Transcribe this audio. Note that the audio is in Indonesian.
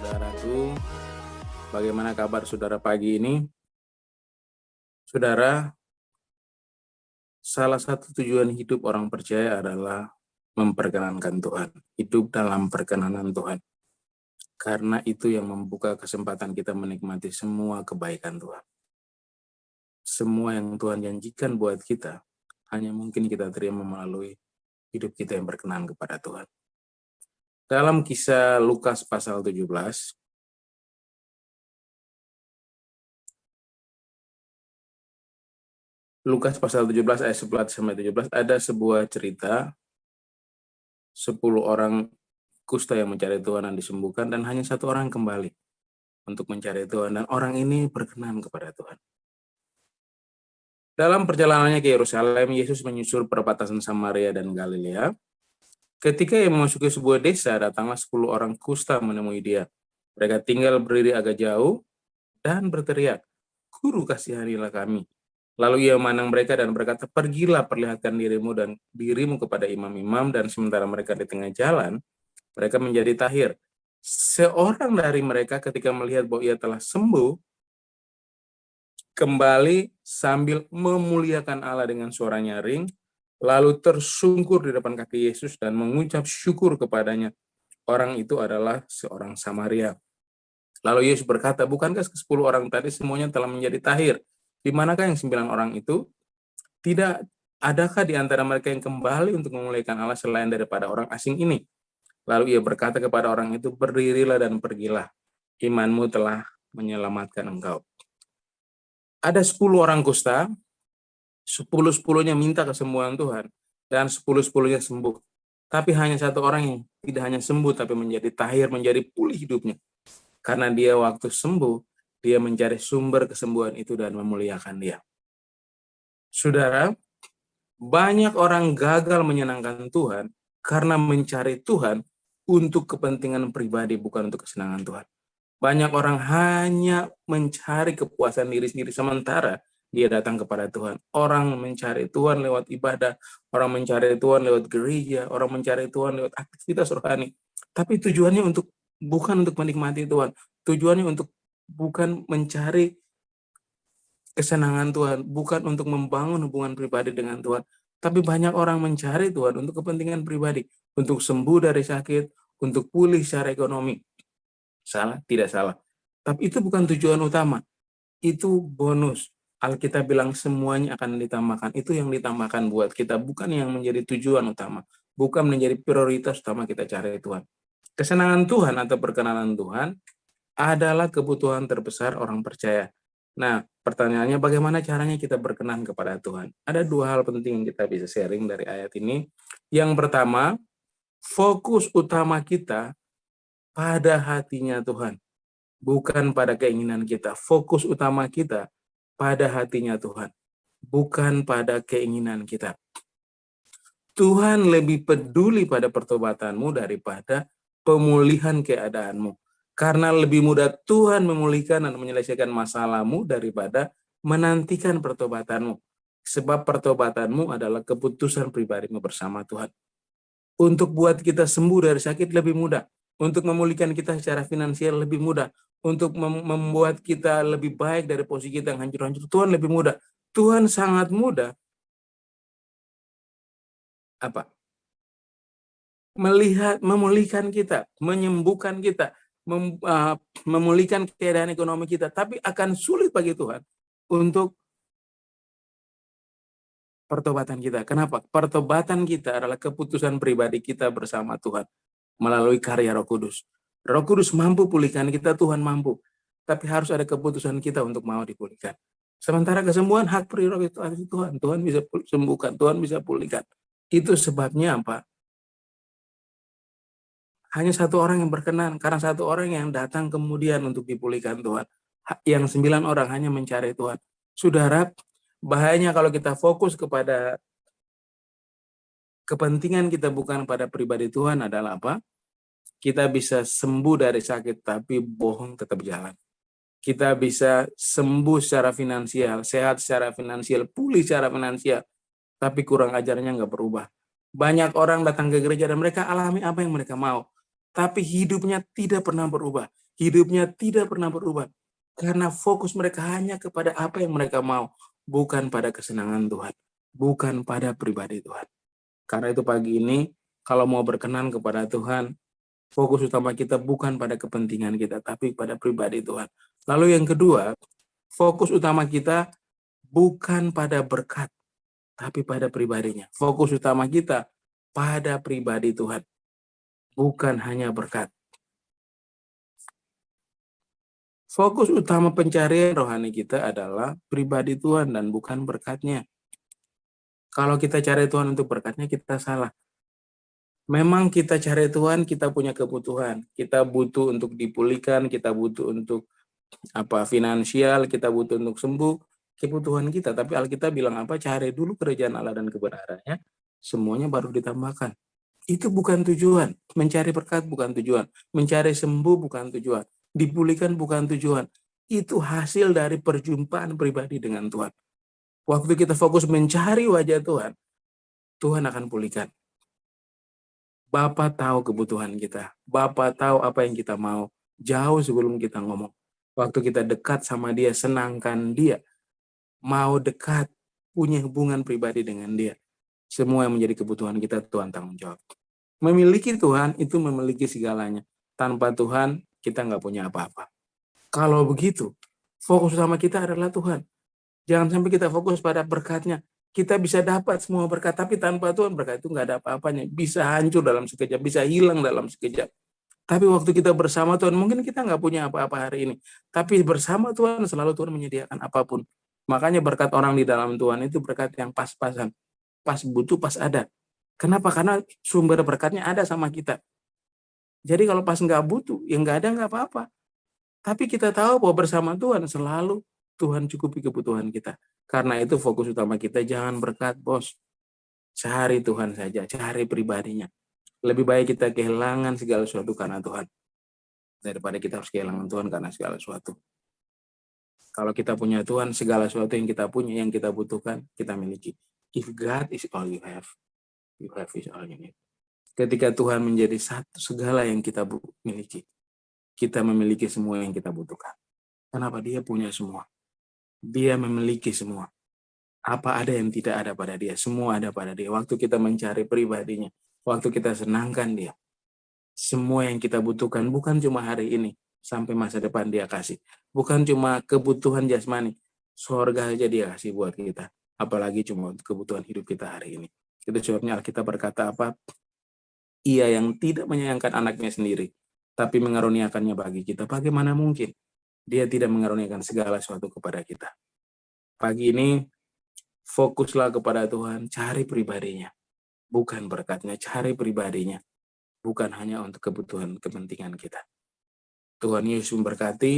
saudaraku. Bagaimana kabar saudara pagi ini? Saudara, salah satu tujuan hidup orang percaya adalah memperkenankan Tuhan, hidup dalam perkenanan Tuhan. Karena itu yang membuka kesempatan kita menikmati semua kebaikan Tuhan. Semua yang Tuhan janjikan buat kita, hanya mungkin kita terima melalui hidup kita yang berkenan kepada Tuhan. Dalam kisah Lukas pasal 17, Lukas pasal 17 ayat 11-17 ada sebuah cerita 10 orang kusta yang mencari Tuhan dan disembuhkan, dan hanya satu orang kembali untuk mencari Tuhan, dan orang ini berkenan kepada Tuhan. Dalam perjalanannya ke Yerusalem, Yesus menyusur perbatasan Samaria dan Galilea. Ketika ia memasuki sebuah desa, datanglah 10 orang kusta menemui dia. Mereka tinggal berdiri agak jauh dan berteriak, "Guru, kasihanilah kami." Lalu ia memandang mereka dan berkata, "Pergilah, perlihatkan dirimu kepada imam-imam." Dan sementara mereka di tengah jalan, mereka menjadi tahir. Seorang dari mereka ketika melihat bahwa ia telah sembuh, kembali sambil memuliakan Allah dengan suara nyaring, lalu tersungkur di depan kaki Yesus dan mengucap syukur kepadanya. Orang itu adalah seorang Samaria. Lalu Yesus berkata, "Bukankah 10 orang tadi semuanya telah menjadi tahir? Di manakah yang 9 orang itu? Tidak adakah di antara mereka yang kembali untuk memuliakan Allah selain daripada orang asing ini?" Lalu ia berkata kepada orang itu, "Berdirilah dan pergilah, imanmu telah menyelamatkan engkau." Ada 10 orang kusta, 10-10-nya minta kesembuhan Tuhan, dan 10-10-nya sembuh. Tapi hanya satu orang yang tidak hanya sembuh, tapi menjadi tahir, menjadi pulih hidupnya. Karena dia waktu sembuh, dia mencari sumber kesembuhan itu dan memuliakan dia. Saudara, banyak orang gagal menyenangkan Tuhan karena mencari Tuhan untuk kepentingan pribadi, bukan untuk kesenangan Tuhan. Banyak orang hanya mencari kepuasan diri sendiri, sementara dia datang kepada Tuhan. Orang mencari Tuhan lewat ibadah, orang mencari Tuhan lewat gereja, orang mencari Tuhan lewat aktivitas rohani. Tapi tujuannya bukan untuk menikmati Tuhan. Tujuannya bukan mencari kesenangan Tuhan, bukan untuk membangun hubungan pribadi dengan Tuhan. Tapi banyak orang mencari Tuhan untuk kepentingan pribadi, untuk sembuh dari sakit, untuk pulih secara ekonomi. Salah? Tidak salah. Tapi itu bukan tujuan utama. Itu bonus. Alkitab bilang semuanya akan ditambahkan. Itu yang ditambahkan buat kita, bukan yang menjadi tujuan utama. Bukan menjadi prioritas utama kita cari Tuhan. Kesenangan Tuhan atau perkenanan Tuhan adalah kebutuhan terbesar orang percaya. Nah, pertanyaannya bagaimana caranya kita berkenan kepada Tuhan? Ada 2 hal penting yang kita bisa sharing dari ayat ini. Yang pertama, fokus utama kita pada hatinya Tuhan, bukan pada keinginan kita. Fokus utama kita pada hatinya Tuhan, bukan pada keinginan kita. Tuhan lebih peduli pada pertobatanmu daripada pemulihan keadaanmu. Karena lebih mudah Tuhan memulihkan dan menyelesaikan masalahmu daripada menantikan pertobatanmu. Sebab pertobatanmu adalah keputusan pribadimu bersama Tuhan. Untuk buat kita sembuh dari sakit lebih mudah. Untuk memulihkan kita secara finansial lebih mudah. Untuk membuat kita lebih baik dari posisi kita yang hancur-hancur, Tuhan lebih mudah. Tuhan sangat mudah memulihkan kita, menyembuhkan kita, memulihkan keadaan ekonomi kita. Tapi akan sulit bagi Tuhan untuk pertobatan kita. Kenapa? Pertobatan kita adalah keputusan pribadi kita bersama Tuhan melalui karya Roh Kudus. Roh Kudus mampu pulihkan kita, Tuhan mampu. Tapi harus ada keputusan kita untuk mau dipulihkan. Sementara kesembuhan hak prerogatif Tuhan. Tuhan bisa sembuhkan, Tuhan bisa pulihkan. Itu sebabnya apa? Hanya satu orang yang berkenan, karena satu orang yang datang kemudian untuk dipulihkan Tuhan. Yang 9 orang hanya mencari Tuhan. Saudara, bahayanya kalau kita fokus kepada kepentingan kita bukan pada pribadi Tuhan adalah apa? Kita bisa sembuh dari sakit, tapi bohong tetap jalan. Kita bisa sembuh secara finansial, sehat secara finansial, pulih secara finansial, tapi kurang ajarnya nggak berubah. Banyak orang datang ke gereja dan mereka alami apa yang mereka mau, tapi hidupnya tidak pernah berubah. hidupnya tidak pernah berubah. Karena fokus mereka hanya kepada apa yang mereka mau, bukan pada kesenangan Tuhan, bukan pada pribadi Tuhan. Karena itu pagi ini, kalau mau berkenan kepada Tuhan, fokus utama kita bukan pada kepentingan kita, tapi pada pribadi Tuhan. Lalu yang kedua, fokus utama kita bukan pada berkat, tapi pada pribadinya. Fokus utama kita pada pribadi Tuhan, bukan hanya berkat. Fokus utama pencarian rohani kita adalah pribadi Tuhan dan bukan berkatnya. Kalau kita cari Tuhan untuk berkatnya, kita salah. Memang kita cari Tuhan, kita punya kebutuhan. Kita butuh untuk dipulihkan, kita butuh untuk finansial, kita butuh untuk sembuh, kebutuhan kita. Tapi Alkitab bilang apa? Cari dulu kerajaan Allah dan kebenarannya, semuanya baru ditambahkan. Itu bukan tujuan. Mencari berkat bukan tujuan. Mencari sembuh bukan tujuan. Dipulihkan bukan tujuan. Itu hasil dari perjumpaan pribadi dengan Tuhan. Waktu kita fokus mencari wajah Tuhan, Tuhan akan pulihkan. Bapa tahu kebutuhan kita. Bapa tahu apa yang kita mau. Jauh sebelum kita ngomong. Waktu kita dekat sama dia, senangkan dia. Mau dekat, punya hubungan pribadi dengan dia. Semua yang menjadi kebutuhan kita, Tuhan tanggung jawab. Memiliki Tuhan itu memiliki segalanya. Tanpa Tuhan, kita nggak punya apa-apa. Kalau begitu, fokus utama kita adalah Tuhan. Jangan sampai kita fokus pada berkatnya. Kita bisa dapat semua berkat, tapi tanpa Tuhan berkat itu nggak ada apa-apanya. Bisa hancur dalam sekejap, bisa hilang dalam sekejap. Tapi waktu kita bersama Tuhan, mungkin kita nggak punya apa-apa hari ini. Tapi bersama Tuhan, selalu Tuhan menyediakan apapun. Makanya berkat orang di dalam Tuhan itu berkat yang pas-pasan. Pas butuh, pas ada. Kenapa? Karena sumber berkatnya ada sama kita. Jadi kalau pas nggak butuh, ya nggak ada nggak apa-apa. Tapi kita tahu bahwa bersama Tuhan selalu Tuhan cukupi kebutuhan kita. Karena itu fokus utama kita jangan berkat, bos. Cari Tuhan saja, cari pribadinya. Lebih baik kita kehilangan segala sesuatu karena Tuhan. Daripada kita harus kehilangan Tuhan karena segala sesuatu. Kalau kita punya Tuhan, segala sesuatu yang kita punya, yang kita butuhkan, kita miliki. If God is all you have is all you need. Ketika Tuhan menjadi satu segala yang kita miliki, kita memiliki semua yang kita butuhkan. Kenapa? Dia punya semua. Dia memiliki semua. Apa ada yang tidak ada pada dia? Semua ada pada dia. Waktu kita mencari pribadinya, waktu kita senangkan dia, semua yang kita butuhkan bukan cuma hari ini, sampai masa depan dia kasih. Bukan cuma kebutuhan jasmani, surga aja dia kasih buat kita. Apalagi cuma kebutuhan hidup kita hari ini. Itu sebabnya Alkitab berkata apa? Ia yang tidak menyayangkan anaknya sendiri, tapi mengaruniakannya bagi kita. Bagaimana mungkin dia tidak mengaruniakan segala sesuatu kepada kita? Pagi ini, fokuslah kepada Tuhan, cari pribadinya. Bukan berkatnya, cari pribadinya. Bukan hanya untuk kebutuhan, kepentingan kita. Tuhan Yesus memberkati.